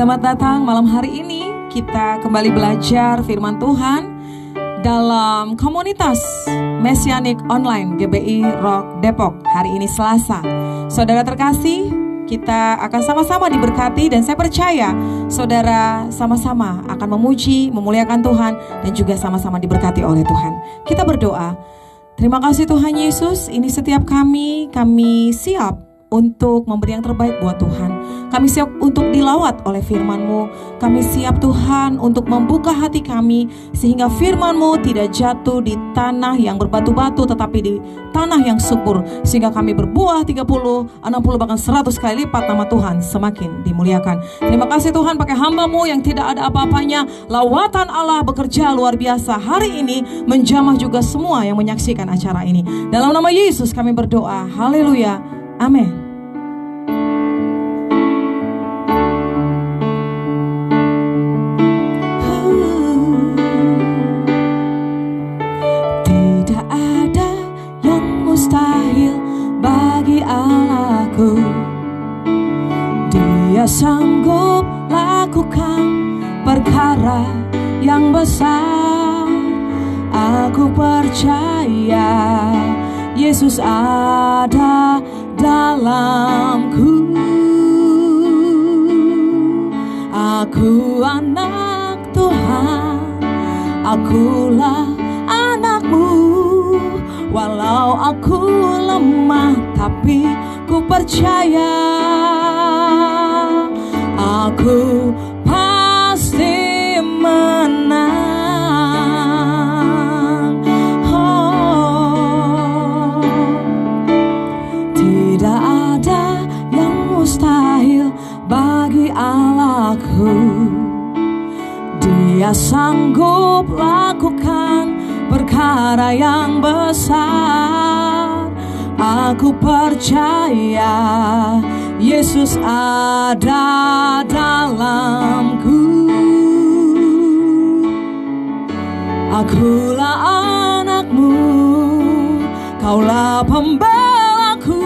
Selamat datang malam hari ini. Kita kembali belajar firman Tuhan dalam komunitas Mesianik Online GBI Rock Depok. Hari ini Selasa. Saudara terkasih, kita akan sama-sama diberkati dan saya percaya saudara sama-sama akan memuji, memuliakan Tuhan dan juga sama-sama diberkati oleh Tuhan. Kita berdoa. Terima kasih Tuhan Yesus, ini setiap kami siap untuk memberi yang terbaik buat Tuhan. Kami siap untuk dilawat oleh firman-Mu. Kami siap Tuhan untuk membuka hati kami sehingga firman-Mu tidak jatuh di tanah yang berbatu-batu tetapi di tanah yang subur, sehingga kami berbuah 30, 60 bahkan 100 kali lipat nama Tuhan semakin dimuliakan. Terima kasih Tuhan, pakai hamba-Mu yang tidak ada apa-apanya, lawatan Allah bekerja luar biasa hari ini menjamah juga semua yang menyaksikan acara ini. Dalam nama Yesus kami berdoa. Haleluya. Amin. Tidak ada yang mustahil bagi Allahku. Dia sanggup lakukan perkara yang besar. Aku percaya Yesus ada dalamku. Aku anak Tuhan, akulah anakmu. Walau aku lemah tapi ku percaya aku pasti menang. Tidak ada yang mustahil bagi Allahku. Dia sanggup lakukan perkara yang besar. Aku percaya Yesus ada dalamku. Akulah anakmu, kaulah pembelaku.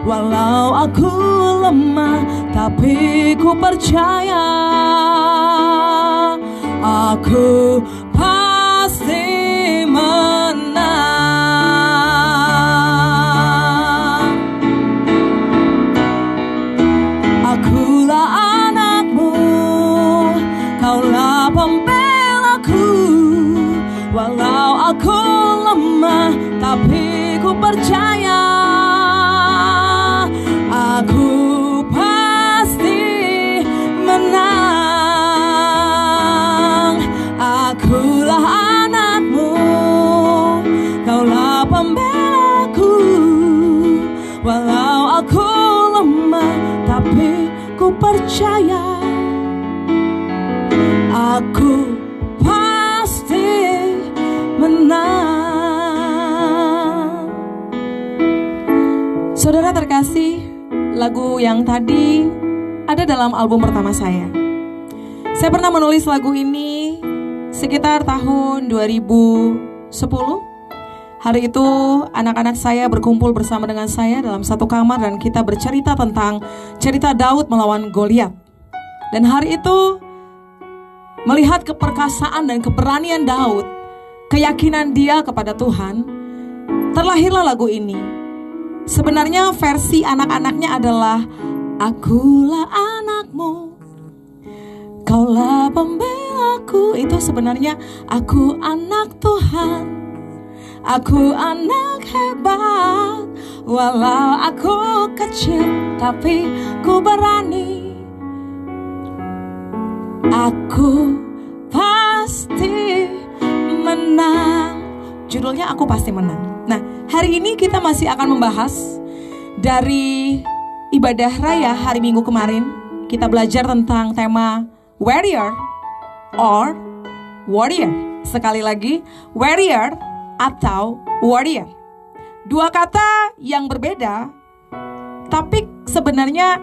Walau aku lemah tapi ku percaya aku pasti menang. Akulah anakmu, kaulah pembelaku. Walau aku lemah tapi ku percaya aku pasti menang. Akulah anakmu, kaulah pembelaku. Walau aku lemah tapi ku percaya aku pasti menang. Saudara terkasih, lagu yang tadi ada dalam album pertama saya. Saya pernah menulis lagu ini sekitar tahun 2010. Hari itu anak-anak saya berkumpul bersama dengan saya dalam satu kamar dan kita bercerita tentang cerita Daud melawan Goliat. Dan hari itu melihat keperkasaan dan keberanian Daud, keyakinan dia kepada Tuhan, terlahirlah lagu ini. Sebenarnya versi anak-anaknya adalah akulah anakmu, kaulah pembelaku. Itu sebenarnya aku anak Tuhan, aku anak hebat. Walau aku kecil tapi ku berani. Aku pasti menang. Judulnya Aku Pasti Menang. Nah, hari ini kita masih akan membahas dari ibadah raya hari Minggu kemarin. Kita belajar tentang tema warrior or warrior. Sekali lagi, warrior atau warrior. Dua kata yang berbeda, tapi sebenarnya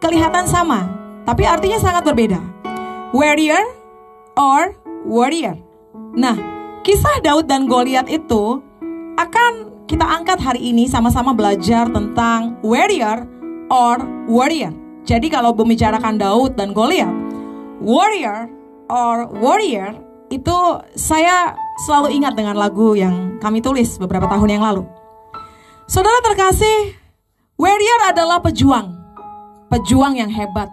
kelihatan sama, tapi artinya sangat berbeda. Warrior or warrior. Nah, kisah Daud dan Goliat itu akan kita angkat hari ini, sama-sama belajar tentang warrior or warrior. Jadi kalau membicarakan Daud dan Goliat, warrior or warrior, itu saya selalu ingat dengan lagu yang kami tulis beberapa tahun yang lalu. Saudara terkasih, warrior adalah pejuang. Pejuang yang hebat,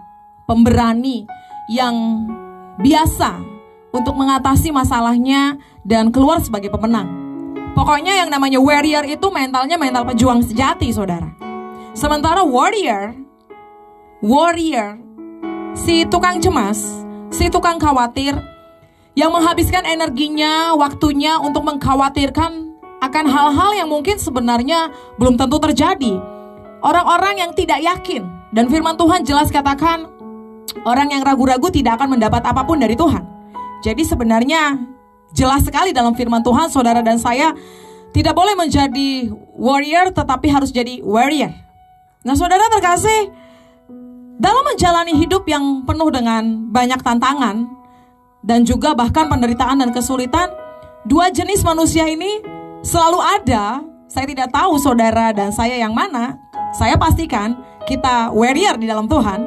pemberani yang biasa untuk mengatasi masalahnya dan keluar sebagai pemenang. Pokoknya yang namanya warrior itu mentalnya mental pejuang sejati, saudara. Sementara warrior, si tukang cemas, si tukang khawatir, yang menghabiskan energinya, waktunya untuk mengkhawatirkan akan hal-hal yang mungkin sebenarnya belum tentu terjadi. Orang-orang yang tidak yakin. Dan firman Tuhan jelas katakan, orang yang ragu-ragu tidak akan mendapat apapun dari Tuhan. Jadi sebenarnya jelas sekali dalam firman Tuhan, saudara dan saya tidak boleh menjadi warrior, tetapi harus jadi warrior. Nah, saudara terkasih, dalam menjalani hidup yang penuh dengan banyak tantangan dan juga bahkan penderitaan dan kesulitan, dua jenis manusia ini selalu ada. Saya tidak tahu saudara dan saya yang mana. Saya pastikan kita warrior di dalam Tuhan.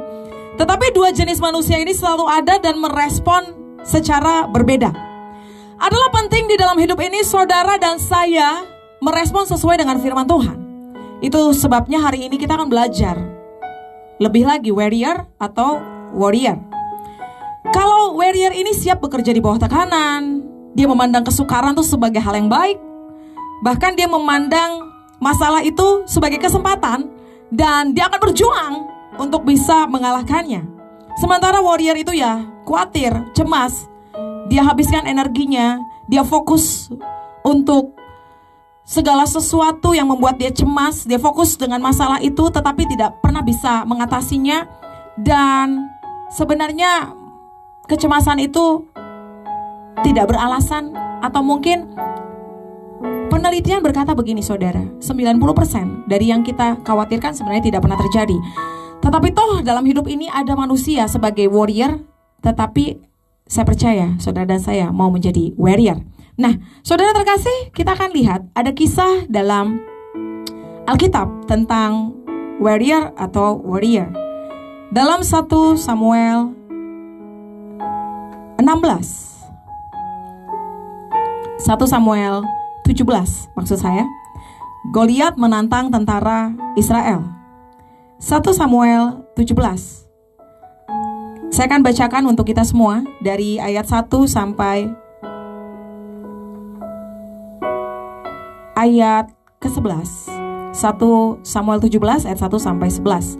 Tetapi dua jenis manusia ini selalu ada dan merespon secara berbeda. Adalah penting di dalam hidup ini saudara dan saya merespon sesuai dengan firman Tuhan. Itu sebabnya hari ini kita akan belajar lebih lagi warrior atau warrior. Kalau warrior ini siap bekerja di bawah tekanan, dia memandang kesukaran itu sebagai hal yang baik. Bahkan dia memandang masalah itu sebagai kesempatan dan dia akan berjuang untuk bisa mengalahkannya. Sementara warrior itu ya khawatir, cemas. Dia habiskan energinya, dia fokus untuk segala sesuatu yang membuat dia cemas. Dia fokus dengan masalah itu tetapi tidak pernah bisa mengatasinya. Dan sebenarnya kecemasan itu tidak beralasan, atau mungkin penelitian berkata begini saudara, 90% dari yang kita khawatirkan sebenarnya tidak pernah terjadi. Tetapi toh dalam hidup ini ada manusia sebagai warrior, tetapi saya percaya saudara dan saya mau menjadi warrior. Nah, saudara terkasih, kita akan lihat ada kisah dalam Alkitab tentang warrior atau warrior. Dalam 1 Samuel 16, 1 Samuel 17 maksud saya, Goliat menantang tentara Israel. 1 Samuel 17. Saya akan bacakan untuk kita semua dari ayat 1 sampai ayat ke-11. 1 Samuel 17 ayat 1 sampai 11.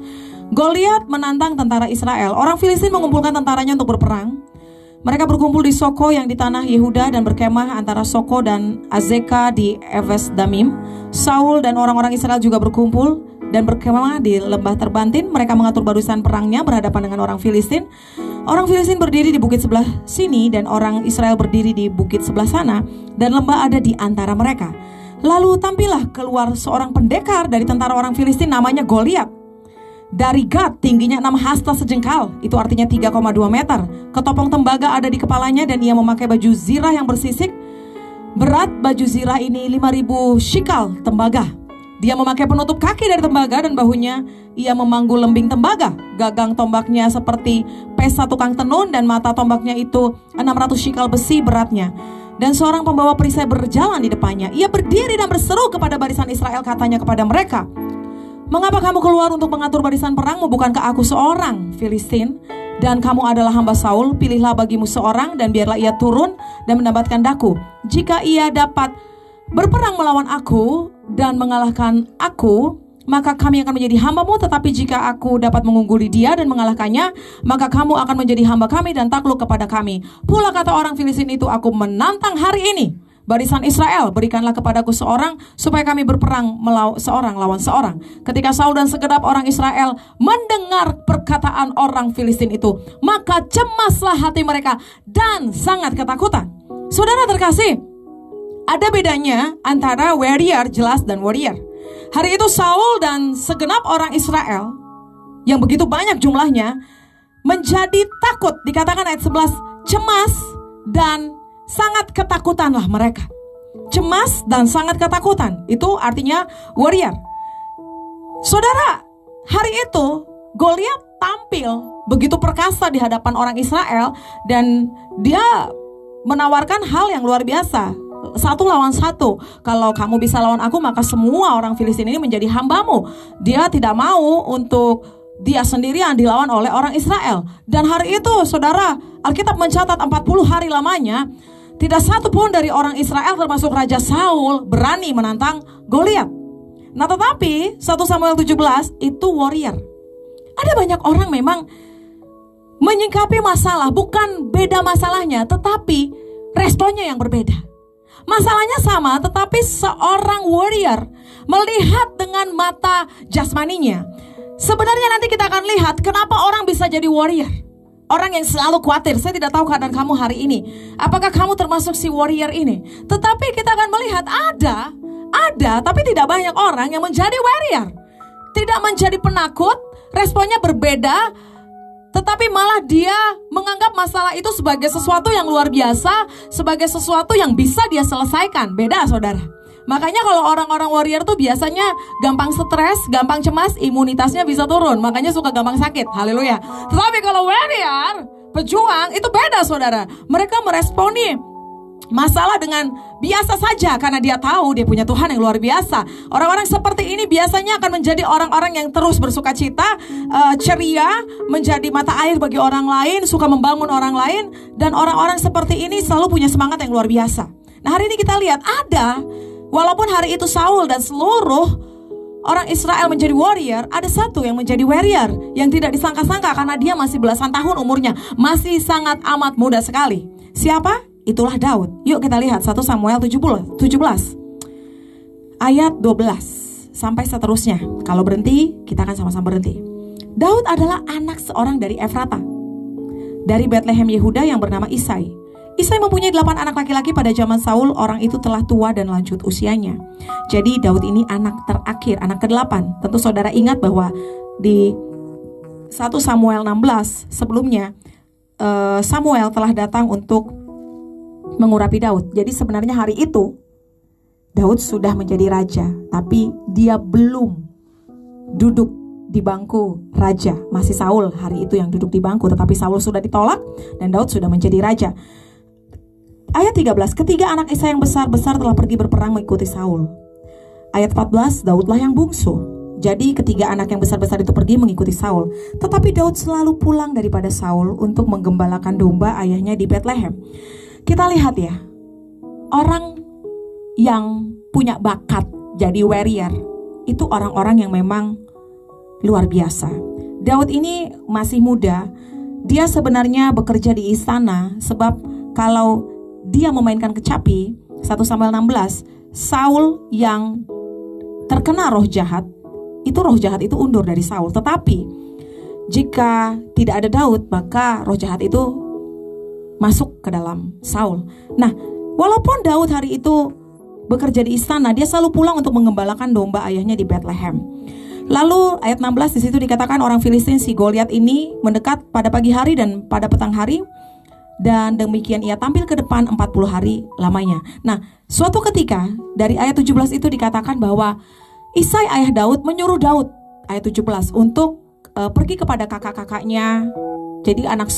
Goliat menantang tentara Israel. Orang Filistin mengumpulkan tentaranya untuk berperang. Mereka berkumpul di Soko yang di tanah Yehuda dan berkemah antara Soko dan Azeka di Eves Damim. Saul dan orang-orang Israel juga berkumpul dan berkemah di lembah Terbantin. Mereka mengatur barisan perangnya berhadapan dengan orang Filistin. Orang Filistin berdiri di bukit sebelah sini dan orang Israel berdiri di bukit sebelah sana, dan lembah ada di antara mereka. Lalu tampillah keluar seorang pendekar dari tentara orang Filistin, namanya Goliat. Dari Gad, tingginya 6 hasta sejengkal, itu artinya 3,2 meter. Ketopong tembaga ada di kepalanya dan ia memakai baju zirah yang bersisik. Berat baju zirah ini 5.000 shikal tembaga. Dia memakai penutup kaki dari tembaga dan bahunya ia memanggul lembing tembaga. Gagang tombaknya seperti pesa tukang tenun dan mata tombaknya itu 600 shikal besi beratnya. Dan seorang pembawa perisai berjalan di depannya. Ia berdiri dan berseru kepada barisan Israel, katanya kepada mereka, "Mengapa kamu keluar untuk mengatur barisan perangmu? Bukankah aku seorang Filistin? Dan kamu adalah hamba Saul. Pilihlah bagimu seorang dan biarlah ia turun dan mendapatkan daku. Jika ia dapat berperang melawan aku dan mengalahkan aku, maka kami akan menjadi hambamu. Tetapi jika aku dapat mengungguli dia dan mengalahkannya, maka kamu akan menjadi hamba kami dan takluk kepada kami. Pula kata orang Filistin itu, aku menantang hari ini barisan Israel, berikanlah kepadaku seorang supaya kami berperang seorang lawan seorang." Ketika Saul dan segenap orang Israel mendengar perkataan orang Filistin itu, maka cemaslah hati mereka dan sangat ketakutan. Saudara terkasih, ada bedanya antara warrior jelas dan warrior. Hari itu Saul dan segenap orang Israel yang begitu banyak jumlahnya menjadi takut. Dikatakan ayat 11, cemas dan sangat ketakutanlah mereka. Cemas dan sangat ketakutan, itu artinya warrior. Saudara, hari itu Goliat tampil begitu perkasa di hadapan orang Israel, dan dia menawarkan hal yang luar biasa. 1 lawan 1. Kalau kamu bisa lawan aku, maka semua orang Filistin ini menjadi hambamu. Dia tidak mau untuk dia sendirian dilawan oleh orang Israel. Dan hari itu, saudara, Alkitab mencatat 40 hari lamanya tidak satu pun dari orang Israel termasuk Raja Saul berani menantang Goliat. Nah, tetapi 1 Samuel 17 itu warrior. Ada banyak orang memang menyikapi masalah bukan beda masalahnya, tetapi responnya yang berbeda. Masalahnya sama, tetapi seorang warrior melihat dengan mata jasmaninya. Sebenarnya nanti kita akan lihat kenapa orang bisa jadi warrior. Orang yang selalu khawatir. Saya tidak tahu keadaan kamu hari ini, apakah kamu termasuk si warrior ini. Tetapi kita akan melihat ada, tapi tidak banyak orang yang menjadi warrior. Tidak menjadi penakut, responnya berbeda, tetapi malah dia menganggap masalah itu sebagai sesuatu yang luar biasa, sebagai sesuatu yang bisa dia selesaikan. Beda, saudara. Makanya kalau orang-orang warrior tuh biasanya gampang stres, gampang cemas, imunitasnya bisa turun. Makanya suka gampang sakit. Haleluya. Tetapi kalau warrior, pejuang, itu beda, saudara. Mereka meresponi masalah dengan biasa saja karena dia tahu dia punya Tuhan yang luar biasa. Orang-orang seperti ini biasanya akan menjadi orang-orang yang terus bersuka cita, ceria, menjadi mata air bagi orang lain, suka membangun orang lain. Dan orang-orang seperti ini selalu punya semangat yang luar biasa. Nah, hari ini kita lihat ada, walaupun hari itu Saul dan seluruh orang Israel menjadi warrior, ada satu yang menjadi warrior yang tidak disangka-sangka karena dia masih belasan tahun umurnya, masih sangat amat muda sekali. Siapa? Itulah Daud. Yuk kita lihat 1 Samuel 17 ayat 12 sampai seterusnya. Kalau berhenti, kita akan sama-sama berhenti. Daud adalah anak seorang dari Efrata, dari Bethlehem Yehuda yang bernama Isai. Isai mempunyai 8 anak laki-laki pada zaman Saul. Orang itu telah tua dan lanjut usianya. Jadi Daud ini anak terakhir, anak ke-8. Tentu saudara ingat bahwa di 1 Samuel 16 sebelumnya Samuel telah datang untuk mengurapi Daud. Jadi sebenarnya hari itu Daud sudah menjadi raja, tapi dia belum duduk di bangku raja. Masih Saul hari itu yang duduk di bangku, tetapi Saul sudah ditolak dan Daud sudah menjadi raja. Ayat 13, ketiga anak Isai yang besar-besar telah pergi berperang mengikuti Saul. Ayat 14, Daudlah yang bungsu. Jadi ketiga anak yang besar-besar itu pergi mengikuti Saul. Tetapi Daud selalu pulang daripada Saul untuk menggembalakan domba ayahnya di Bethlehem. Kita lihat ya, orang yang punya bakat jadi warrior itu orang-orang yang memang luar biasa. Daud ini masih muda. Dia sebenarnya bekerja di istana, sebab kalau dia memainkan kecapi, 1 Samuel 16, Saul yang terkena roh jahat itu undur dari Saul. Tetapi jika tidak ada Daud, maka roh jahat itu masuk ke dalam Saul. Nah, walaupun Daud hari itu bekerja di istana, dia selalu pulang untuk menggembalakan domba ayahnya di Bethlehem. Lalu ayat 16 di situ dikatakan orang Filistin si Goliat ini mendekat pada pagi hari dan pada petang hari, dan demikian ia tampil ke depan 40 hari lamanya. Nah, suatu ketika dari ayat 17 itu dikatakan bahwa Isai ayah Daud menyuruh Daud, ayat 17, untuk pergi kepada kakak-kakaknya. Jadi anak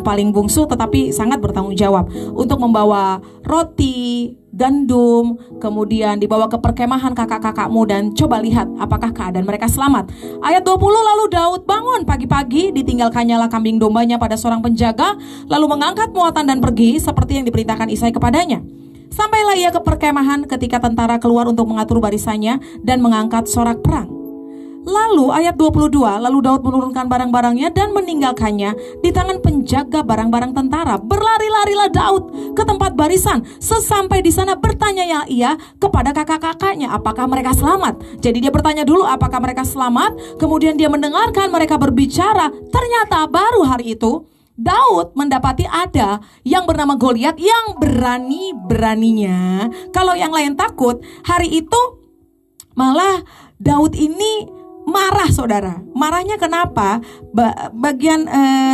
paling bungsu tetapi sangat bertanggung jawab, untuk membawa roti, gandum, kemudian dibawa ke perkemahan kakak-kakakmu dan coba lihat apakah keadaan mereka selamat. Ayat 20, lalu Daud bangun pagi-pagi, ditinggalkannya lah kambing dombanya pada seorang penjaga, lalu mengangkat muatan dan pergi seperti yang diperintahkan Isai kepadanya. Sampailah ia ke perkemahan ketika tentara keluar untuk mengatur barisannya dan mengangkat sorak perang. Lalu ayat 22, lalu Daud menurunkan barang-barangnya dan meninggalkannya di tangan penjaga barang-barang tentara. Berlari-larilah Daud ke tempat barisan. Sesampai di sana bertanya ia kepada kakak-kakaknya apakah mereka selamat. Jadi dia bertanya dulu apakah mereka selamat. Kemudian dia mendengarkan mereka berbicara. Ternyata baru hari itu Daud mendapati ada yang bernama Goliat yang berani-beraninya. Kalau yang lain takut, hari itu malah Daud ini marah, saudara. Marahnya kenapa? Bagian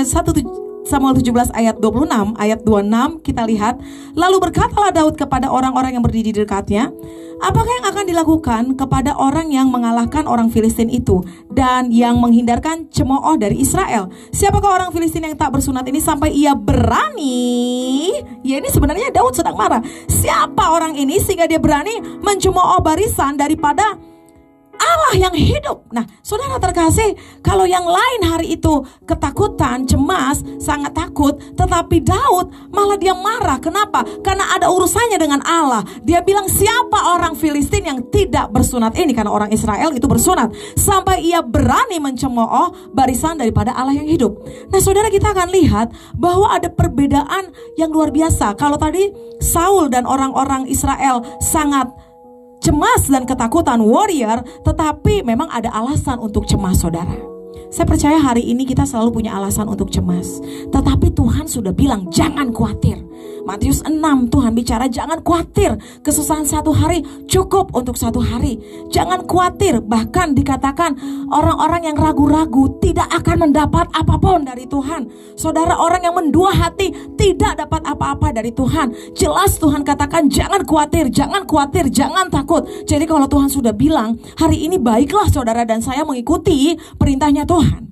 1 Samuel 17 ayat 26, ayat 26 kita lihat, lalu berkatalah Daud kepada orang-orang yang berdiri di dekatnya, apakah yang akan dilakukan kepada orang yang mengalahkan orang Filistin itu dan yang menghindarkan cemooh dari Israel? Siapakah orang Filistin yang tak bersunat ini sampai ia berani? Ya, ini sebenarnya Daud sedang marah. Siapa orang ini sehingga dia berani mencemooh barisan daripada Allah yang hidup? Nah, saudara terkasih, kalau yang lain hari itu ketakutan, cemas, sangat takut, tetapi Daud malah dia marah. Kenapa? Karena ada urusannya dengan Allah. Dia bilang, siapa orang Filistin yang tidak bersunat ini? Karena orang Israel itu bersunat. Sampai ia berani mencemooh barisan daripada Allah yang hidup. Nah, saudara, kita akan lihat bahwa ada perbedaan yang luar biasa. Kalau tadi Saul dan orang-orang Israel sangat cemas dan ketakutan, warrior, tetapi memang ada alasan untuk cemas, saudara. Saya percaya hari ini kita selalu punya alasan untuk cemas, tetapi Tuhan sudah bilang jangan khawatir. Matius 6 Tuhan bicara jangan khawatir, kesusahan satu hari cukup untuk satu hari. Jangan khawatir, bahkan dikatakan orang-orang yang ragu-ragu tidak akan mendapat apapun dari Tuhan. Saudara, orang yang mendua hati tidak dapat apa-apa dari Tuhan. Jelas Tuhan katakan jangan khawatir, jangan khawatir, jangan takut. Jadi kalau Tuhan sudah bilang hari ini baiklah saudara dan saya mengikuti perintahnya Tuhan.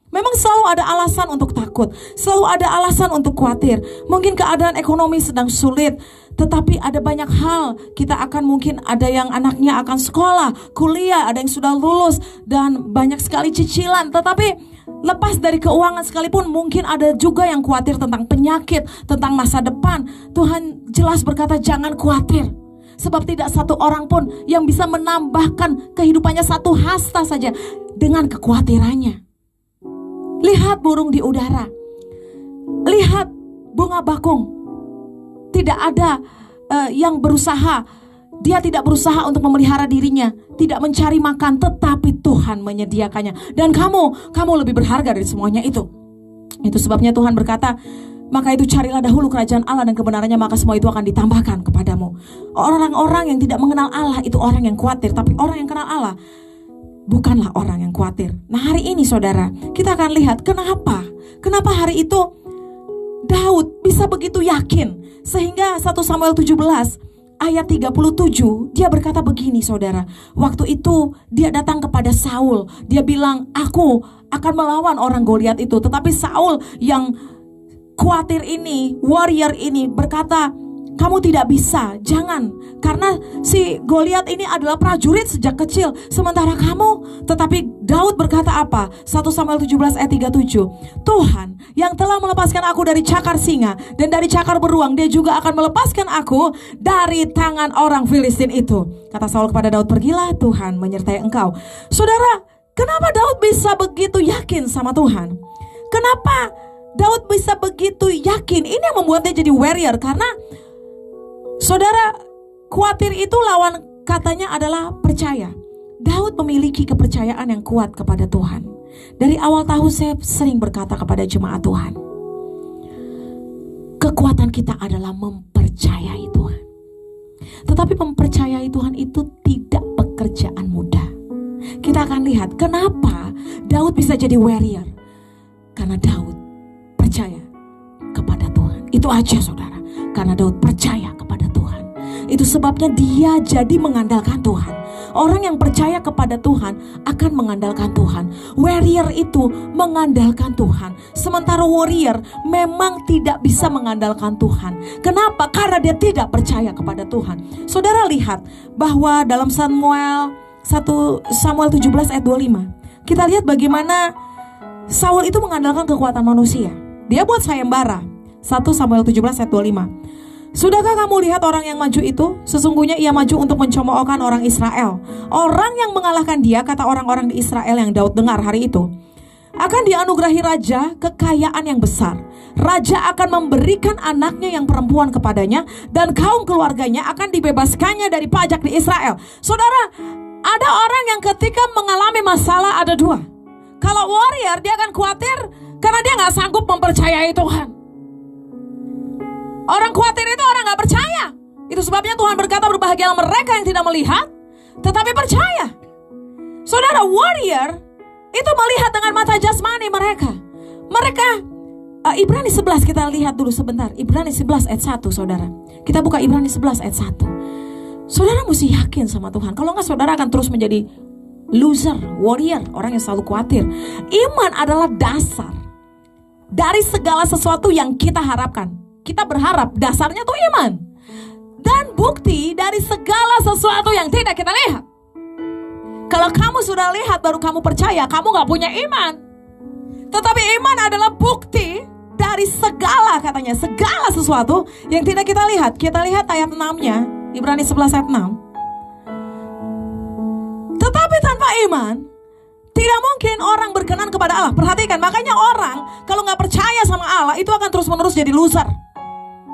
Memang selalu ada alasan untuk takut, selalu ada alasan untuk khawatir. Mungkin keadaan ekonomi sedang sulit, tetapi ada banyak hal. Kita akan mungkin ada yang anaknya akan sekolah, kuliah, ada yang sudah lulus, dan banyak sekali cicilan. Tetapi lepas dari keuangan sekalipun, mungkin ada juga yang khawatir tentang penyakit, tentang masa depan. Tuhan jelas berkata jangan khawatir. Sebab tidak satu orang pun yang bisa menambahkan kehidupannya satu hasta saja dengan kekhawatirannya. Lihat burung di udara, lihat bunga bakung. Tidak ada yang berusaha. Dia tidak berusaha untuk memelihara dirinya, tidak mencari makan, tetapi Tuhan menyediakannya. Dan kamu lebih berharga dari semuanya itu. Itu sebabnya Tuhan berkata, maka itu carilah dahulu kerajaan Allah dan kebenarannya, maka semua itu akan ditambahkan kepadamu. Orang-orang yang tidak mengenal Allah itu orang yang khawatir, tapi orang yang kenal Allah bukanlah orang yang khawatir. Nah, hari ini saudara, kita akan lihat kenapa hari itu Daud bisa begitu yakin. Sehingga 1 Samuel 17 ayat 37 dia berkata begini, saudara. Waktu itu dia datang kepada Saul. Dia bilang, aku akan melawan orang Goliat itu. Tetapi Saul yang khawatir ini, warrior ini berkata, kamu tidak bisa, jangan. Karena si Goliat ini adalah prajurit sejak kecil, sementara kamu. Tetapi Daud berkata apa? 1 Samuel 17 ayat 37. Tuhan yang telah melepaskan aku dari cakar singa dan dari cakar beruang, dia juga akan melepaskan aku dari tangan orang Filistin itu. Kata Saul kepada Daud, pergilah, Tuhan menyertai engkau. Saudara, kenapa Daud bisa begitu yakin sama Tuhan? Kenapa Daud bisa begitu yakin? Ini yang membuat dia jadi warrior. Karena saudara, khawatir itu lawan katanya adalah percaya. Daud memiliki kepercayaan yang kuat kepada Tuhan. Dari awal tahun saya sering berkata kepada jemaat Tuhan, kekuatan kita adalah mempercayai Tuhan. Tetapi mempercayai Tuhan itu tidak pekerjaan mudah. Kita akan lihat kenapa Daud bisa jadi warrior. Karena Daud percaya kepada Tuhan. Itu aja saudara. Karena Daud percaya kepada Tuhan. Itu sebabnya dia jadi mengandalkan Tuhan. Orang yang percaya kepada Tuhan akan mengandalkan Tuhan. Warrior itu mengandalkan Tuhan. Sementara warrior memang tidak bisa mengandalkan Tuhan. Kenapa? Karena dia tidak percaya kepada Tuhan. Saudara lihat bahwa dalam Samuel 17 ayat 25, kita lihat bagaimana Saul itu mengandalkan kekuatan manusia. Dia buat sayembara. 1 Samuel 17 ayat 25. Sudahkah kamu lihat orang yang maju itu? Sesungguhnya ia maju untuk mencemoohkan orang Israel. Orang yang mengalahkan dia, kata orang-orang di Israel yang Daud dengar hari itu, akan dianugerahi raja kekayaan yang besar. Raja akan memberikan anaknya yang perempuan kepadanya, dan kaum keluarganya akan dibebaskannya dari pajak di Israel. Saudara, ada orang yang ketika mengalami masalah ada dua. Kalau warrior dia akan khawatir karena dia gak sanggup mempercayai Tuhan. Orang khawatir itu orang gak percaya. Itu sebabnya Tuhan berkata berbahagialah mereka yang tidak melihat tetapi percaya. Saudara, warrior itu melihat dengan mata jasmani mereka. Mereka Ibrani 11 kita lihat dulu sebentar. Ibrani 11 ayat 1 saudara. Kita buka Ibrani 11 ayat 1. Saudara mesti yakin sama Tuhan. Kalau enggak saudara akan terus menjadi loser, warrior, orang yang selalu khawatir. Iman adalah dasar dari segala sesuatu yang kita harapkan. Kita berharap dasarnya tuh iman. Dan bukti dari segala sesuatu yang tidak kita lihat. Kalau kamu sudah lihat baru kamu percaya, kamu gak punya iman. Tetapi iman adalah bukti dari segala, katanya, segala sesuatu yang tidak kita lihat. Kita lihat ayat 6-nya, Ibrani 11 ayat 6. Tetapi tanpa iman tidak mungkin orang berkenan kepada Allah. Perhatikan, makanya orang kalau gak percaya sama Allah itu akan terus menerus jadi loser.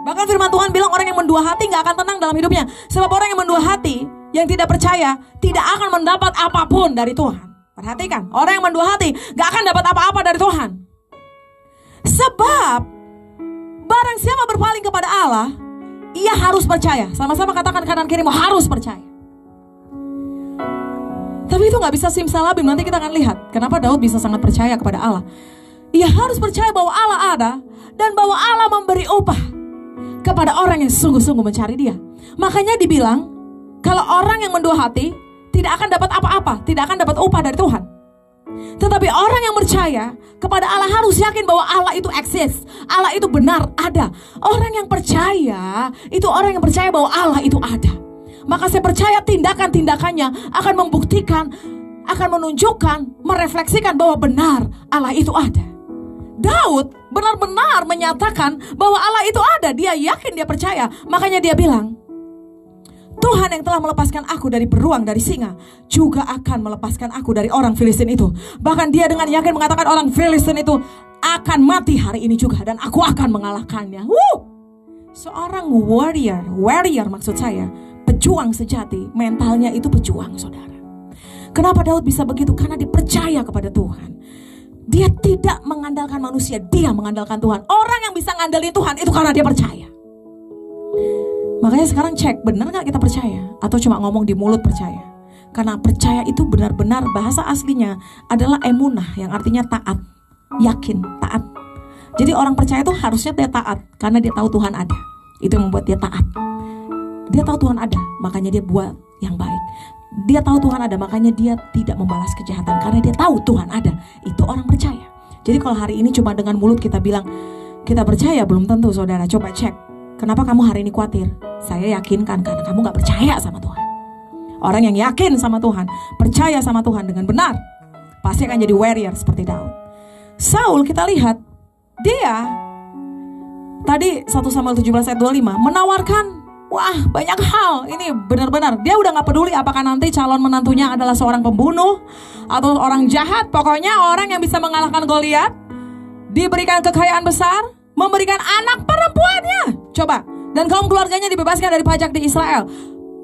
Bahkan firman Tuhan bilang orang yang mendua hati gak akan tenang dalam hidupnya. Sebab orang yang mendua hati, yang tidak percaya, tidak akan mendapat apapun dari Tuhan. Perhatikan, orang yang mendua hati gak akan dapat apa-apa dari Tuhan. Sebab barang siapa berpaling kepada Allah, ia harus percaya. Sama-sama katakan kanan kirimu, harus percaya. Tapi itu gak bisa simsalabim. Nanti kita akan lihat kenapa Daud bisa sangat percaya kepada Allah. Ia harus percaya bahwa Allah ada dan bahwa Allah memberi upah kepada orang yang sungguh-sungguh mencari Dia. Makanya dibilang, kalau orang yang mendua hati tidak akan dapat apa-apa, tidak akan dapat upah dari Tuhan. Tetapi orang yang percaya kepada Allah harus yakin bahwa Allah itu eksis, Allah itu benar ada. Orang yang percaya itu orang yang percaya bahwa Allah itu ada. Maka saya percaya tindakan-tindakannya akan membuktikan, akan menunjukkan, merefleksikan bahwa benar Allah itu ada. Daud benar-benar menyatakan bahwa Allah itu ada. Dia yakin, dia percaya. Makanya dia bilang, Tuhan yang telah melepaskan aku dari beruang dari singa juga akan melepaskan aku dari orang Filistin itu. Bahkan dia dengan yakin mengatakan orang Filistin itu akan mati hari ini juga dan aku akan mengalahkannya. Seorang warrior maksud saya, pejuang sejati, mentalnya itu pejuang saudara. Kenapa Daud bisa begitu? Karena dia percaya kepada Tuhan. Dia tidak mengandalkan manusia, dia mengandalkan Tuhan. Orang yang bisa ngandelin Tuhan itu karena dia percaya. Makanya sekarang cek, benar gak kita percaya? Atau cuma ngomong di mulut percaya? Karena percaya itu benar-benar bahasa aslinya adalah emunah, yang artinya taat, yakin, taat. Jadi orang percaya itu harusnya dia taat karena dia tahu Tuhan ada. Itu yang membuat dia taat. Dia tahu Tuhan ada, makanya dia buat yang baik. Dia tahu Tuhan ada, makanya dia tidak membalas kejahatan karena dia tahu Tuhan ada. Itu orang percaya. Jadi kalau hari ini cuma dengan mulut kita bilang kita percaya, belum tentu saudara. Coba cek, kenapa kamu hari ini khawatir? Saya yakinkan karena kamu gak percaya sama Tuhan. Orang yang yakin sama Tuhan, percaya sama Tuhan dengan benar, pasti akan jadi warrior seperti Daud. Saul kita lihat, dia tadi 1 Samuel 17 ayat 25 menawarkan, wah banyak hal. Ini benar-benar dia udah gak peduli apakah nanti calon menantunya adalah seorang pembunuh atau orang jahat. Pokoknya orang yang bisa mengalahkan Goliat, diberikan kekayaan besar, memberikan anak perempuannya. Coba, dan kaum keluarganya dibebaskan dari pajak di Israel.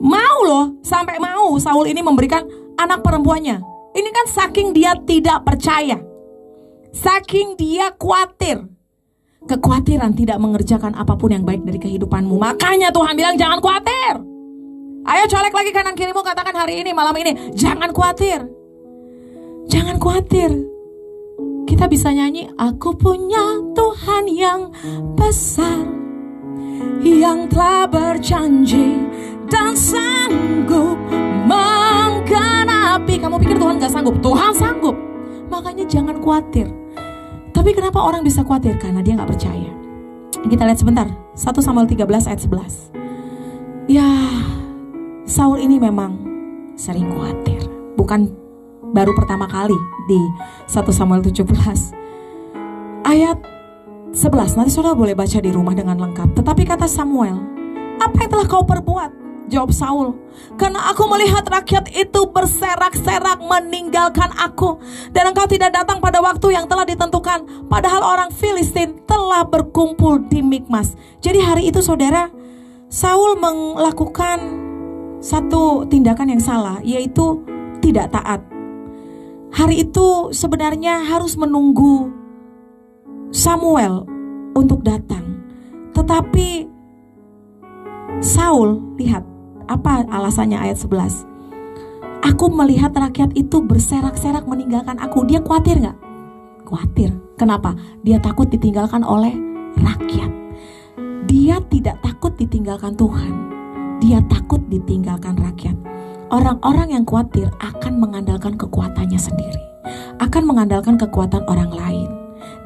Mau loh, sampai mau Saul ini memberikan anak perempuannya. Ini kan saking dia tidak percaya, saking dia khawatir. Kekhawatiran tidak mengerjakan apapun yang baik dari kehidupanmu. Makanya Tuhan bilang jangan khawatir. Ayo colek lagi kanan kirimu, katakan hari ini, malam ini, jangan khawatir. Jangan khawatir. Kita bisa nyanyi, aku punya Tuhan yang besar, yang telah berjanji dan sanggup menggenapi. Kamu pikir Tuhan gak sanggup? Tuhan sanggup. Makanya jangan khawatir. Tapi kenapa orang bisa khawatir? Karena dia gak percaya. Kita lihat sebentar 1 Samuel 13 ayat 11. Ya, Saul ini memang sering khawatir. Bukan baru pertama kali di 1 Samuel 17 ayat 11. Nanti saudara boleh baca di rumah dengan lengkap. Tetapi kata Samuel, apa yang telah kau perbuat? Jawab Saul, karena aku melihat rakyat itu berserak-serak meninggalkan aku, dan engkau tidak datang pada waktu yang telah ditentukan, padahal orang Filistin telah berkumpul di Mikmas. Jadi hari itu saudara, Saul melakukan satu tindakan yang salah, yaitu tidak taat. Hari itu sebenarnya harus menunggu Samuel untuk datang. Tetapi Saul, lihat apa alasannya ayat 11. Aku melihat rakyat itu berserak-serak meninggalkan aku. Dia khawatir gak? Khawatir. Kenapa? Dia takut ditinggalkan oleh rakyat. Dia tidak takut ditinggalkan Tuhan. Dia takut ditinggalkan rakyat. Orang-orang yang khawatir akan mengandalkan kekuatannya sendiri, akan mengandalkan kekuatan orang lain.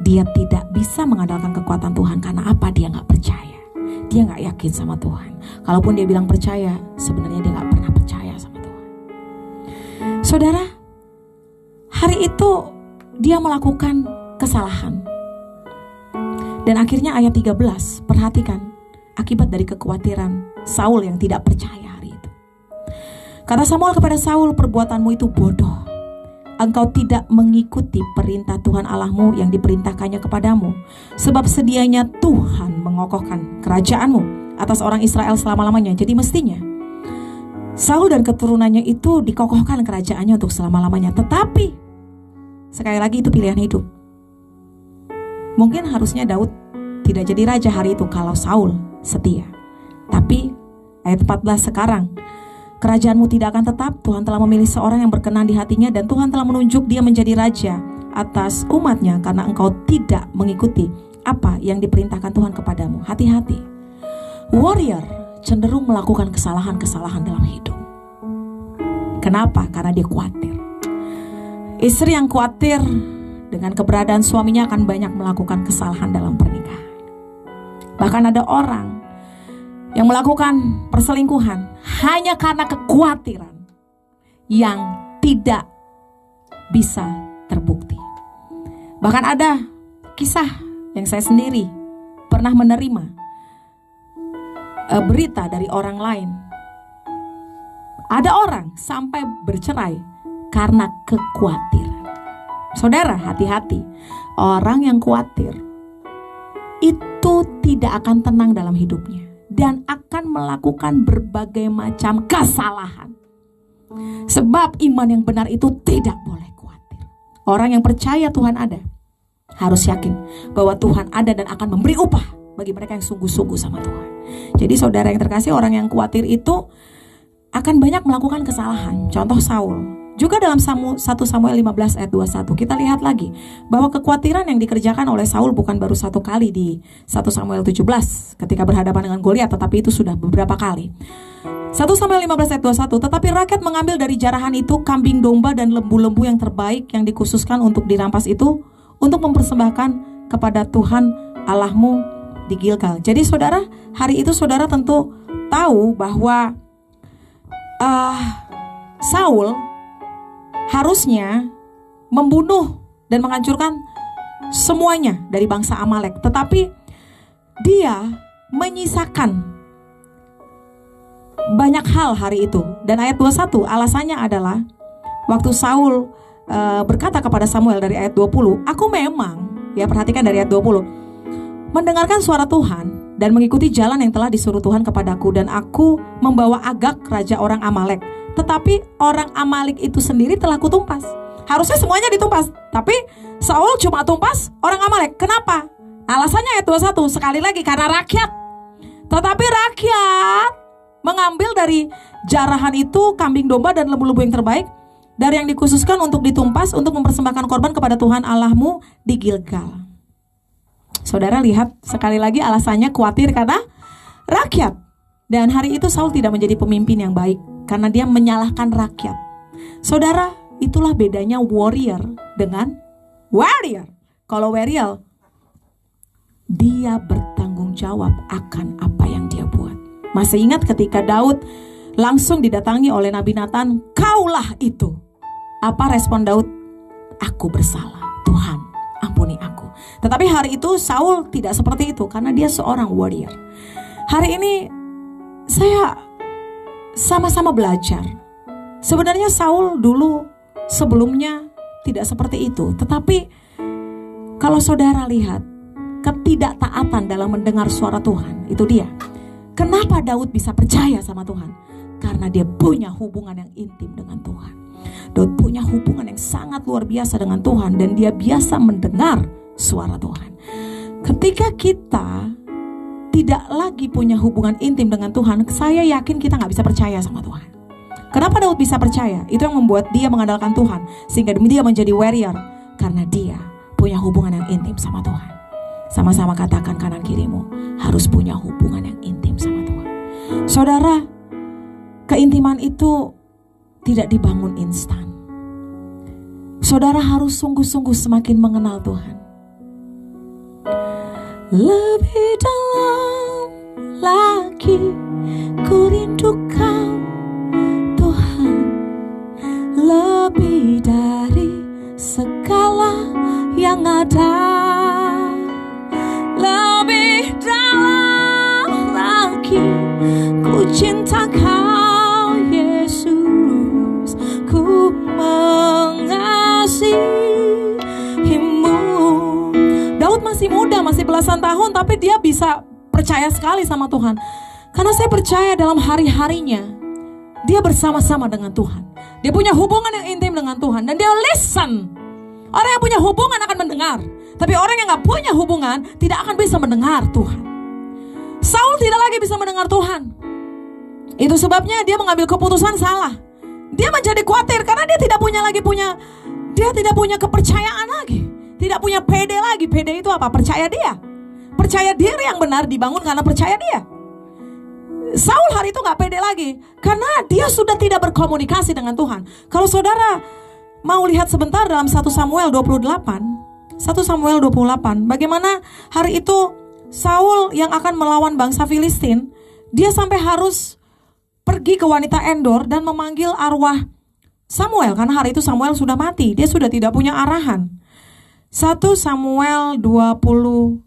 Dia tidak bisa mengandalkan kekuatan Tuhan. Karena apa? Dia gak percaya. Dia gak yakin sama Tuhan. Kalaupun dia bilang percaya, sebenarnya dia gak pernah percaya sama Tuhan. Saudara, hari itu dia melakukan kesalahan. Dan akhirnya ayat 13, perhatikan akibat dari kekhawatiran Saul yang tidak percaya hari itu. Kata Samuel kepada Saul, perbuatanmu itu bodoh. Engkau tidak mengikuti perintah Tuhan Allahmu yang diperintahkannya kepadamu. Sebab sedianya Tuhan mengokohkan kerajaanmu atas orang Israel selama-lamanya. Jadi mestinya Saul dan keturunannya itu dikokohkan kerajaannya untuk selama-lamanya. Tetapi sekali lagi itu pilihan hidup. Mungkin harusnya Daud tidak jadi raja hari itu kalau Saul setia. Tapi ayat 14 sekarang, kerajaanmu tidak akan tetap. Tuhan telah memilih seorang yang berkenan di hatinya, dan Tuhan telah menunjuk dia menjadi raja atas umatnya, karena engkau tidak mengikuti apa yang diperintahkan Tuhan kepadamu. Hati-hati. Warrior cenderung melakukan kesalahan-kesalahan dalam hidup. Kenapa? Karena dia khawatir. Istri yang khawatir dengan keberadaan suaminya akan banyak melakukan kesalahan dalam pernikahan. Bahkan ada orang yang melakukan perselingkuhan hanya karena kekhawatiran yang tidak bisa terbukti. Bahkan ada kisah yang saya sendiri pernah menerima berita dari orang lain. Ada orang sampai bercerai karena kekhawatiran. Saudara, hati-hati. Orang yang khawatir itu tidak akan tenang dalam hidupnya dan akan melakukan berbagai macam kesalahan. Sebab iman yang benar itu tidak boleh khawatir. Orang yang percaya Tuhan ada harus yakin bahwa Tuhan ada dan akan memberi upah bagi mereka yang sungguh-sungguh sama Tuhan. Jadi saudara yang terkasih, orang yang khawatir itu akan banyak melakukan kesalahan. Contoh Saul. Juga dalam 1 Samuel 15 ayat 21 kita lihat lagi bahwa kekhawatiran yang dikerjakan oleh Saul bukan baru satu kali di 1 Samuel 17 ketika berhadapan dengan Goliat, tetapi itu sudah beberapa kali. 1 Samuel 15 ayat 21, tetapi rakyat mengambil dari jarahan itu kambing domba dan lembu-lembu yang terbaik yang dikhususkan untuk dirampas itu untuk mempersembahkan kepada Tuhan Allahmu di Gilgal. Jadi saudara, hari itu saudara tentu tahu bahwa Saul harusnya membunuh dan menghancurkan semuanya dari bangsa Amalek. Tetapi dia menyisakan banyak hal hari itu. Dan ayat 21 alasannya adalah waktu Saul berkata kepada Samuel dari ayat 20, aku memang, ya perhatikan dari ayat 20, mendengarkan suara Tuhan dan mengikuti jalan yang telah disuruh Tuhan kepadaku, dan aku membawa Agag raja orang Amalek. Tetapi orang Amalek itu sendiri telah kutumpas. Harusnya semuanya ditumpas, tapi Saul cuma tumpas orang Amalek. Kenapa? Alasannya ayat 21, sekali lagi karena rakyat. Tetapi rakyat mengambil dari jarahan itu kambing domba dan lembu-lembu yang terbaik dari yang dikhususkan untuk ditumpas untuk mempersembahkan korban kepada Tuhan Allahmu di Gilgal. Saudara lihat sekali lagi alasannya khawatir karena rakyat. Dan hari itu Saul tidak menjadi pemimpin yang baik karena dia menyalahkan rakyat. Saudara, itulah bedanya warrior dengan warrior. Kalau warrior, dia bertanggung jawab akan apa yang dia buat. Masih ingat ketika Daud langsung didatangi oleh Nabi Nathan, kaulah itu. Apa respon Daud? Aku bersalah, Tuhan ampuni aku. Tetapi hari itu Saul tidak seperti itu karena dia seorang warrior. Hari ini saya sama-sama belajar. Sebenarnya Saul dulu sebelumnya tidak seperti itu. Tetapi kalau saudara lihat ketidaktaatan dalam mendengar suara Tuhan, itu dia. Kenapa Daud bisa percaya sama Tuhan? Karena dia punya hubungan yang intim dengan Tuhan. Daud punya hubungan yang sangat luar biasa dengan Tuhan, dan dia biasa mendengar suara Tuhan. Ketika kita tidak lagi punya hubungan intim dengan Tuhan, saya yakin kita gak bisa percaya sama Tuhan. Kenapa Daud bisa percaya? Itu yang membuat dia mengandalkan Tuhan, sehingga dia menjadi warrior. Karena dia punya hubungan yang intim sama Tuhan. Sama-sama katakan kanan kirimu, harus punya hubungan yang intim sama Tuhan. Saudara, keintiman itu tidak dibangun instan. Saudara harus sungguh-sungguh semakin mengenal Tuhan. Lebih dalam lagi ku rindu Kau Tuhan, lebih dari segala yang ada. Lebih dalam lagi ku cinta Kau Yesus, ku mengasihimu. Daud masih muda, masih belasan tahun, tapi dia bisa percaya sekali sama Tuhan. Karena saya percaya dalam hari-harinya dia bersama-sama dengan Tuhan. Dia punya hubungan yang intim dengan Tuhan dan dia listen. Orang yang punya hubungan akan mendengar, tapi orang yang gak punya hubungan tidak akan bisa mendengar Tuhan. Saul tidak lagi bisa mendengar Tuhan. Itu sebabnya dia mengambil keputusan salah. Dia menjadi khawatir karena dia tidak punya kepercayaan lagi. Tidak punya PD lagi. PD itu apa? Percaya dia. Percaya diri yang benar dibangun karena percaya dia. Saul hari itu gak pede lagi karena dia sudah tidak berkomunikasi dengan Tuhan. Kalau saudara mau lihat sebentar dalam 1 Samuel 28, bagaimana hari itu Saul yang akan melawan bangsa Filistin, dia sampai harus pergi ke wanita Endor dan memanggil arwah Samuel, karena hari itu Samuel sudah mati, dia sudah tidak punya arahan. 1 Samuel 28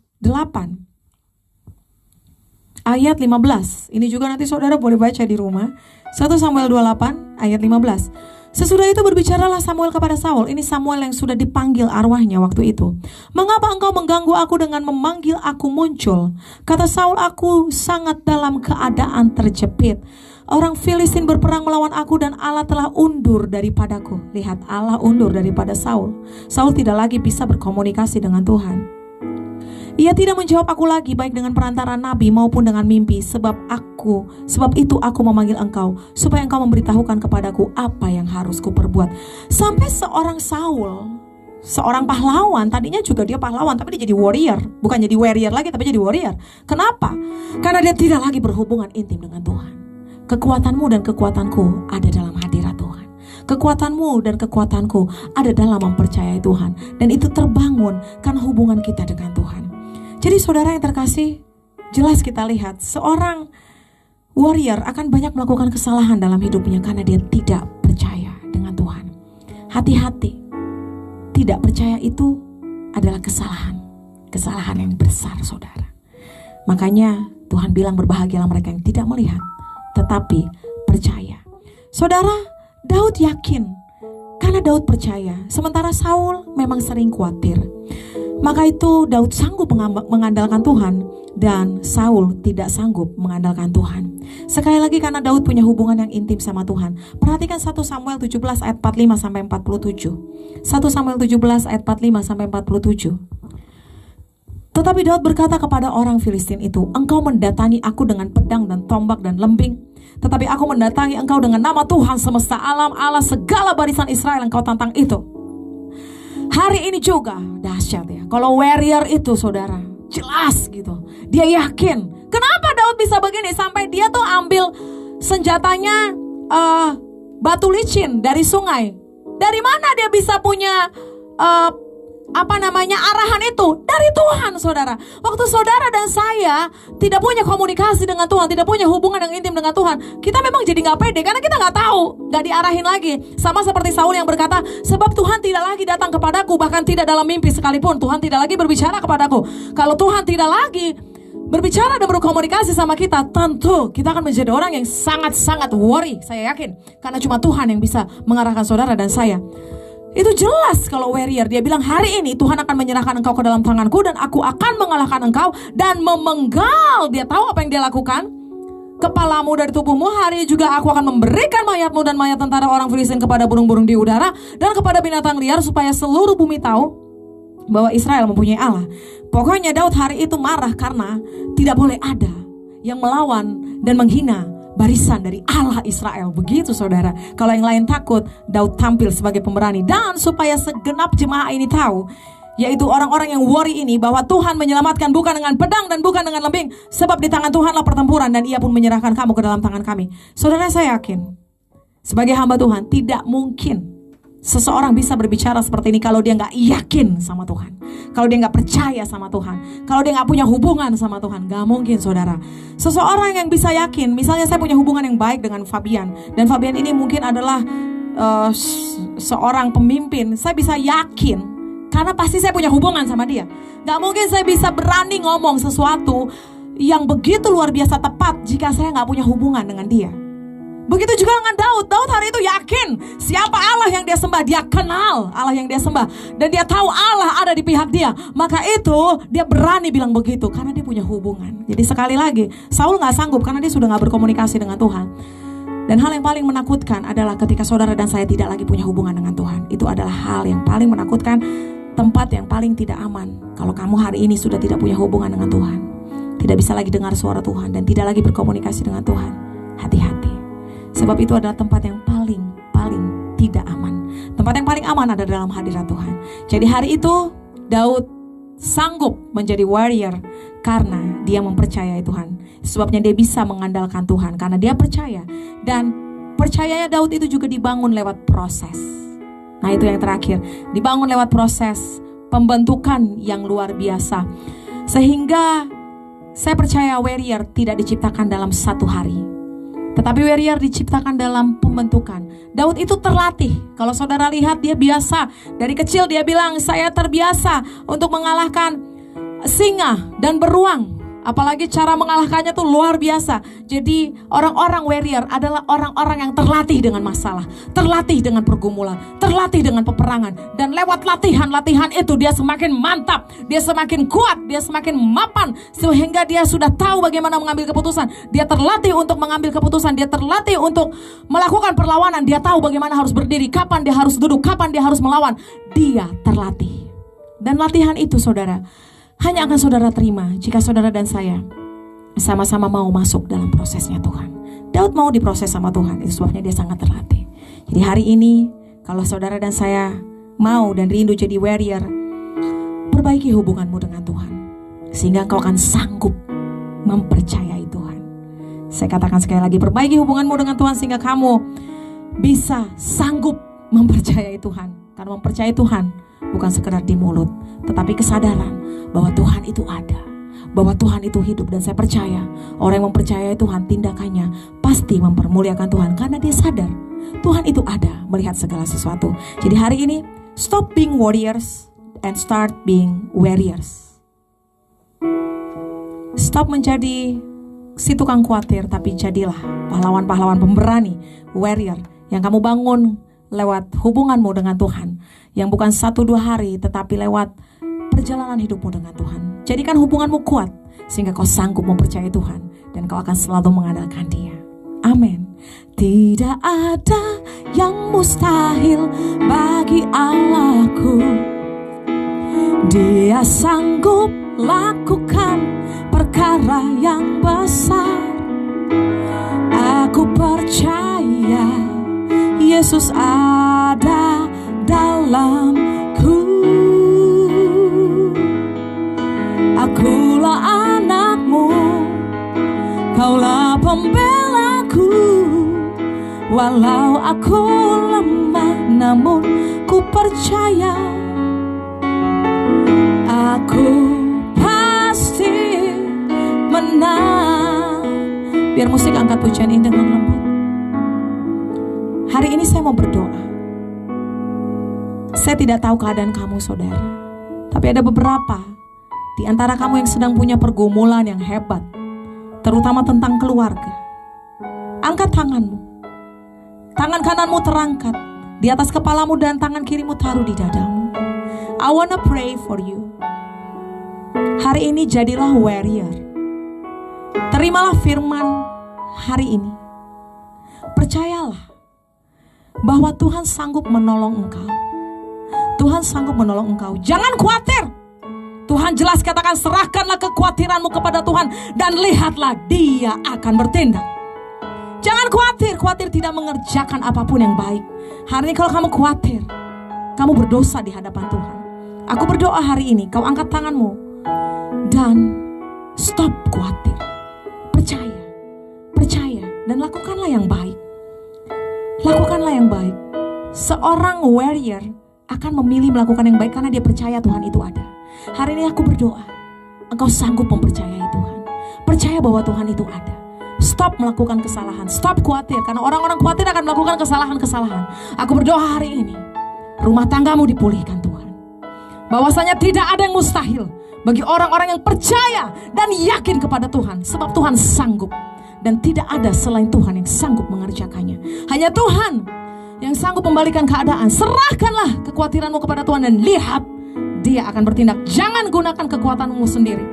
ayat 15. Ini juga nanti saudara boleh baca di rumah. 1 Samuel 28 ayat 15. Sesudah itu berbicaralah Samuel kepada Saul. Ini Samuel yang sudah dipanggil arwahnya waktu itu. Mengapa engkau mengganggu aku dengan memanggil aku muncul? Kata Saul, aku sangat dalam keadaan terjepit. Orang Filistin berperang melawan aku dan Allah telah undur daripadaku. Lihat, Allah undur daripada Saul. Saul tidak lagi bisa berkomunikasi dengan Tuhan. Ia tidak menjawab aku lagi baik dengan perantara nabi maupun dengan mimpi. Sebab itu aku memanggil engkau supaya engkau memberitahukan kepadaku apa yang harus kuperbuat. Sampai seorang Saul, seorang pahlawan, tadinya juga dia pahlawan tapi dia jadi warrior. Bukan jadi warrior lagi tapi jadi warrior. Kenapa? Karena dia tidak lagi berhubungan intim dengan Tuhan. Kekuatanmu dan kekuatanku ada dalam hadirat Tuhan. Kekuatanmu dan kekuatanku ada dalam mempercayai Tuhan. Dan itu terbangun karena hubungan kita dengan Tuhan. Jadi saudara yang terkasih, jelas kita lihat seorang warrior akan banyak melakukan kesalahan dalam hidupnya karena dia tidak percaya dengan Tuhan. Hati-hati, tidak percaya itu adalah kesalahan yang besar saudara. Makanya Tuhan bilang berbahagialah mereka yang tidak melihat tetapi percaya. Saudara, Daud yakin karena Daud percaya, sementara Saul memang sering khawatir. Maka itu Daud sanggup mengandalkan Tuhan dan Saul tidak sanggup mengandalkan Tuhan. Sekali lagi karena Daud punya hubungan yang intim sama Tuhan. Perhatikan 1 Samuel 17 ayat 45 sampai 47. 1 Samuel 17 ayat 45 sampai 47. Tetapi Daud berkata kepada orang Filistin itu, engkau mendatangi aku dengan pedang dan tombak dan lembing, tetapi aku mendatangi engkau dengan nama Tuhan semesta alam, Allah segala barisan Israel yang kau tantang itu. Hari ini juga dahsyat ya. Kalau warrior itu saudara, jelas gitu. Dia yakin. Kenapa Daud bisa begini? Sampai dia tuh ambil senjatanya batu licin dari sungai. Dari mana dia bisa punya arahan itu? Dari Tuhan saudara. Waktu saudara dan saya tidak punya komunikasi dengan Tuhan, tidak punya hubungan yang intim dengan Tuhan, kita memang jadi gak pede karena kita gak tahu, gak diarahin lagi. Sama seperti Saul yang berkata, sebab Tuhan tidak lagi datang kepadaku, bahkan tidak dalam mimpi sekalipun. Tuhan tidak lagi berbicara kepadaku. Kalau Tuhan tidak lagi berbicara dan berkomunikasi sama kita, tentu kita akan menjadi orang yang sangat-sangat worry. Saya yakin, karena cuma Tuhan yang bisa mengarahkan saudara dan saya. Itu jelas kalau warrior, dia bilang hari ini Tuhan akan menyerahkan engkau ke dalam tanganku dan aku akan mengalahkan engkau dan memenggal. Dia tahu apa yang dia lakukan. Kepalamu dari tubuhmu, hari juga aku akan memberikan mayatmu dan mayat tentara orang Filistin kepada burung-burung di udara dan kepada binatang liar supaya seluruh bumi tahu bahwa Israel mempunyai Allah. Pokoknya Daud hari itu marah karena tidak boleh ada yang melawan dan menghina barisan dari Allah Israel. Begitu saudara. Kalau yang lain takut, Daud tampil sebagai pemberani. Dan supaya segenap jemaah ini tahu, yaitu orang-orang yang worry ini, bahwa Tuhan menyelamatkan bukan dengan pedang dan bukan dengan lembing, sebab di tangan Tuhanlah pertempuran dan Ia pun menyerahkan kamu ke dalam tangan kami. Saudara, saya yakin sebagai hamba Tuhan tidak mungkin seseorang bisa berbicara seperti ini kalau dia gak yakin sama Tuhan, kalau dia gak percaya sama Tuhan, kalau dia gak punya hubungan sama Tuhan. Gak mungkin, saudara. Seseorang yang bisa yakin, misalnya saya punya hubungan yang baik dengan Fabian, dan Fabian ini mungkin adalah seorang pemimpin. Saya bisa yakin karena pasti saya punya hubungan sama dia. Gak mungkin saya bisa berani ngomong sesuatu yang begitu luar biasa tepat jika saya gak punya hubungan dengan dia. Begitu juga dengan Daud. Daud hari itu yakin siapa Allah yang dia sembah. Dia kenal Allah yang dia sembah, dan dia tahu Allah ada di pihak dia. Maka itu dia berani bilang begitu karena dia punya hubungan. Jadi sekali lagi, Saul gak sanggup karena dia sudah gak berkomunikasi dengan Tuhan. Dan hal yang paling menakutkan adalah ketika saudara dan saya tidak lagi punya hubungan dengan Tuhan. Itu adalah hal yang paling menakutkan, tempat yang paling tidak aman. Kalau kamu hari ini sudah tidak punya hubungan dengan Tuhan, tidak bisa lagi dengar suara Tuhan, dan tidak lagi berkomunikasi dengan Tuhan, hati-hati. Sebab itu adalah tempat yang paling tidak aman. Tempat yang paling aman ada dalam hadirat Tuhan. Jadi hari itu Daud sanggup menjadi warrior karena dia mempercayai Tuhan. Sebabnya dia bisa mengandalkan Tuhan karena dia percaya. Dan percayanya Daud itu juga dibangun lewat proses. Nah, itu yang terakhir, dibangun lewat proses pembentukan yang luar biasa. Sehingga saya percaya warrior tidak diciptakan dalam satu hari, tetapi warrior diciptakan dalam pembentukan. Daud itu terlatih. Kalau saudara lihat, dia biasa. Dari kecil dia bilang, saya terbiasa untuk mengalahkan singa dan beruang. Apalagi cara mengalahkannya tuh luar biasa. Jadi orang-orang warrior adalah orang-orang yang terlatih dengan masalah, terlatih dengan pergumulan, terlatih dengan peperangan. Dan lewat latihan-latihan itu dia semakin mantap, dia semakin kuat, dia semakin mapan, sehingga dia sudah tahu bagaimana mengambil keputusan. Dia terlatih untuk mengambil keputusan, dia terlatih untuk melakukan perlawanan. Dia tahu bagaimana harus berdiri, kapan dia harus duduk, kapan dia harus melawan. Dia terlatih. Dan latihan itu, saudara, hanya akan saudara terima jika saudara dan saya sama-sama mau masuk dalam prosesnya Tuhan. Daud mau diproses sama Tuhan, itu sebabnya dia sangat terlatih. Jadi hari ini, kalau saudara dan saya mau dan rindu jadi warrior, perbaiki hubunganmu dengan Tuhan, sehingga engkau akan sanggup mempercayai Tuhan. Saya katakan sekali lagi, perbaiki hubunganmu dengan Tuhan sehingga kamu bisa sanggup mempercayai Tuhan. Karena mempercayai Tuhan bukan sekedar di mulut, tetapi kesadaran bahwa Tuhan itu ada, bahwa Tuhan itu hidup. Dan saya percaya orang yang mempercayai Tuhan, tindakannya pasti mempermuliakan Tuhan, karena dia sadar Tuhan itu ada melihat segala sesuatu. Jadi hari ini, stop being warriors and start being warriors. Stop menjadi si tukang khawatir, tapi jadilah pahlawan-pahlawan pemberani, warrior yang kamu bangun lewat hubunganmu dengan Tuhan, yang bukan 1-2 hari, tetapi lewat perjalanan hidupmu dengan Tuhan. Jadikan hubunganmu kuat sehingga kau sanggup mempercayai Tuhan, dan kau akan selalu mengandalkan Dia. Amin. Tidak ada yang mustahil bagi Allahku. Dia sanggup lakukan perkara yang besar. Aku percaya Yesus ada dalamku. Akulah anakmu, kaulah pembelaku. Walau aku lemah, namun ku percaya aku pasti menang. Biar musik angkat pujian ini dengan lembut. Hari ini saya mau berdoa. Saya tidak tahu keadaan kamu, saudara, tapi ada beberapa di antara kamu yang sedang punya pergumulan yang hebat, terutama tentang keluarga. Angkat tanganmu. Tangan kananmu terangkat di atas kepalamu dan tangan kirimu taruh di dadamu. I wanna pray for you. Hari ini jadilah warrior. Terimalah firman hari ini. Percayalah bahwa Tuhan sanggup menolong engkau. Tuhan sanggup menolong engkau. Jangan khawatir. Tuhan jelas katakan, serahkanlah kekhawatiranmu kepada Tuhan dan lihatlah Dia akan bertindak. Jangan khawatir. Khawatir tidak mengerjakan apapun yang baik. Hari ini kalau kamu khawatir, kamu berdosa di hadapan Tuhan. Aku berdoa hari ini kau angkat tanganmu dan stop khawatir. Percaya dan lakukanlah yang baik. Lakukanlah yang baik. Seorang warrior akan memilih melakukan yang baik karena dia percaya Tuhan itu ada. Hari ini aku berdoa, engkau sanggup mempercayai Tuhan. Percaya bahwa Tuhan itu ada. Stop melakukan kesalahan, stop khawatir, karena orang-orang khawatir akan melakukan kesalahan-kesalahan. Aku berdoa hari ini, rumah tanggamu dipulihkan Tuhan. Bahwasanya tidak ada yang mustahil bagi orang-orang yang percaya dan yakin kepada Tuhan, sebab Tuhan sanggup. Dan tidak ada selain Tuhan yang sanggup mengerjakannya. Hanya Tuhan yang sanggup membalikan keadaan. Serahkanlah kekhawatiranmu kepada Tuhan dan lihat Dia akan bertindak. Jangan gunakan kekuatanmu sendiri.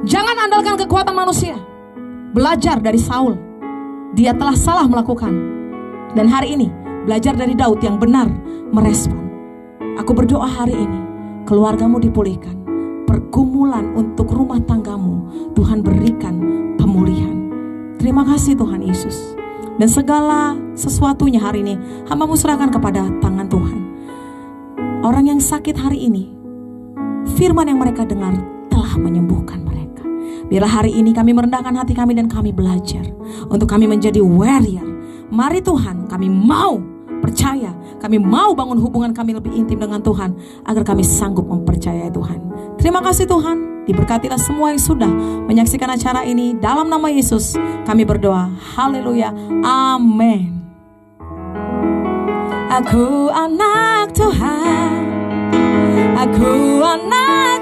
Jangan andalkan kekuatan manusia. Belajar dari Saul. Dia telah salah melakukan. Dan hari ini belajar dari Daud yang benar merespon. Aku berdoa hari ini keluargamu dipulihkan. Pergumulan untuk rumah tanggamu Tuhan berikan pemulihan. Terima kasih Tuhan Yesus. Dan segala sesuatunya hari ini hamba-Mu serahkan kepada tangan Tuhan. Orang yang sakit hari ini, firman yang mereka dengar telah menyembuhkan mereka. Biarlah hari ini kami merendahkan hati kami dan kami belajar untuk kami menjadi warrior. Mari Tuhan, kami mau percaya, kami mau bangun hubungan kami lebih intim dengan Tuhan agar kami sanggup mempercayai Tuhan. Terima kasih Tuhan. Diberkatilah semua yang sudah menyaksikan acara ini. Dalam nama Yesus kami berdoa. Haleluya. Amin. Aku anak Tuhan. Aku anak